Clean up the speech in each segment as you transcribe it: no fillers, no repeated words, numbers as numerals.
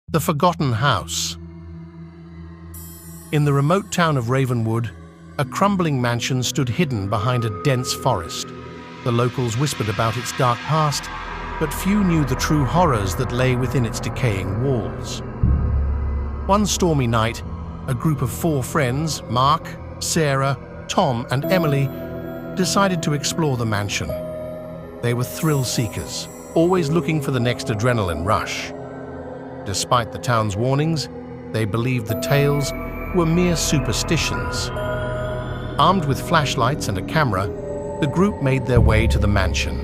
The Forgotten House. In the remote town of Ravenwood, a crumbling mansion stood hidden behind a dense forest. The locals whispered about its dark past, but few knew the true horrors that lay within its decaying walls. One stormy night, a group of 4 friends, Mark, Sarah, Tom, and Emily, decided to explore the mansion. They were thrill seekers, always looking for the next adrenaline rush. Despite the town's warnings, they believed the tales were mere superstitions. Armed with flashlights and a camera, the group made their way to the mansion.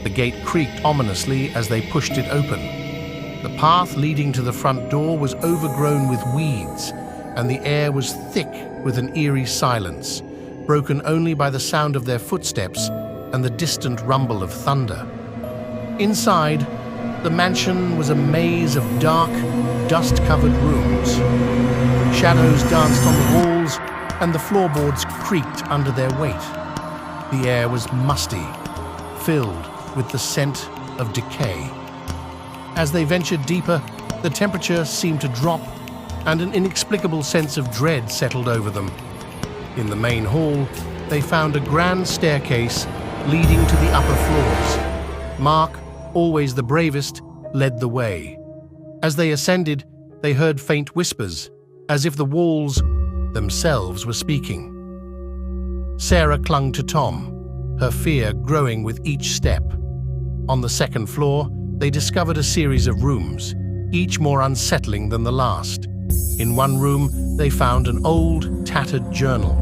The gate creaked ominously as they pushed it open. The path leading to the front door was overgrown with weeds, and the air was thick with an eerie silence, broken only by the sound of their footsteps and the distant rumble of thunder. Inside, the mansion was a maze of dark, dust-covered rooms. Shadows danced on the walls, and the floorboards creaked under their weight. The air was musty, filled with the scent of decay. As they ventured deeper, the temperature seemed to drop, and an inexplicable sense of dread settled over them. In the main hall, they found a grand staircase leading to the upper floors. Mark, always the bravest, led the way. As they ascended, they heard faint whispers, as if the walls themselves were speaking. Sarah clung to Tom, her fear growing with each step. On the second floor, they discovered a series of rooms, each more unsettling than the last. In one room, they found an old, tattered journal.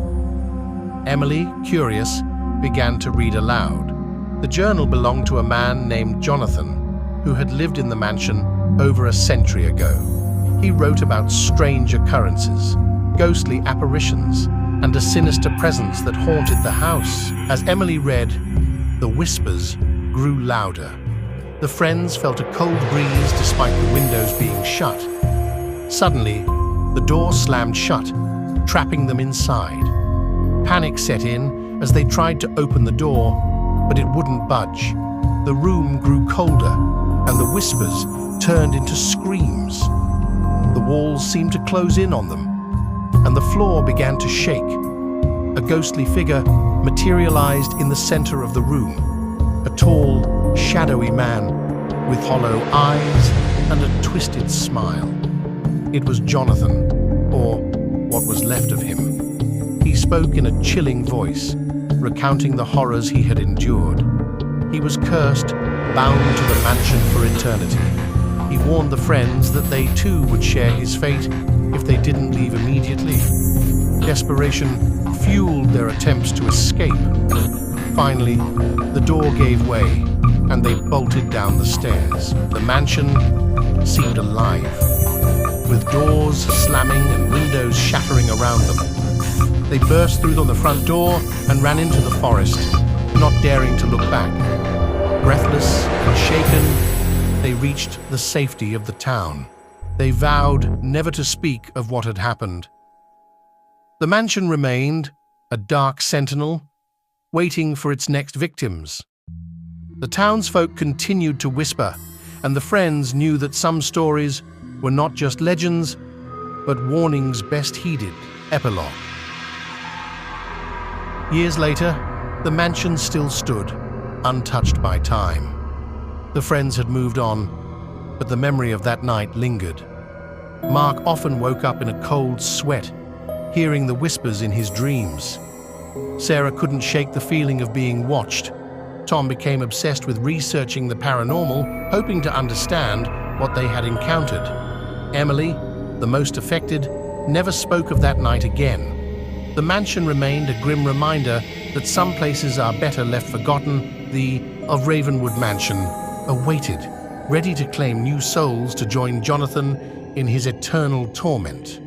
Emily, curious, began to read aloud. The journal belonged to a man named Jonathan, who had lived in the mansion over a century ago. He wrote about strange occurrences, ghostly apparitions, and a sinister presence that haunted the house. As Emily read, the whispers grew louder. The friends felt a cold breeze despite the windows being shut. Suddenly, the door slammed shut, trapping them inside. Panic set in as they tried to open the door, but it wouldn't budge. The room grew colder, and the whispers turned into screams. The walls seemed to close in on them, and the floor began to shake. A ghostly figure materialized in the center of the room, a tall, shadowy man with hollow eyes and a twisted smile. It was Jonathan, or what was left of him. He spoke in a chilling voice, recounting the horrors he had endured. He was cursed, bound to the mansion for eternity. He warned the friends that they too would share his fate if they didn't leave immediately. Desperation fueled their attempts to escape. Finally, the door gave way, and they bolted down the stairs. The mansion seemed alive, with doors slamming and windows shattering around them. They burst through the front door and ran into the forest, not daring to look back. Breathless and shaken, they reached the safety of the town. They vowed never to speak of what had happened. The mansion remained, a dark sentinel, waiting for its next victims. The townsfolk continued to whisper, and the friends knew that some stories were not just legends, but warnings best heeded. Epilogue. Years later, the mansion still stood, untouched by time. The friends had moved on, but the memory of that night lingered. Mark often woke up in a cold sweat, hearing the whispers in his dreams. Sarah couldn't shake the feeling of being watched. Tom became obsessed with researching the paranormal, hoping to understand what they had encountered. Emily, the most affected, never spoke of that night again. The mansion remained a grim reminder that some places are better left forgotten. The of Ravenwood Mansion awaited, ready to claim new souls to join Jonathan in his eternal torment.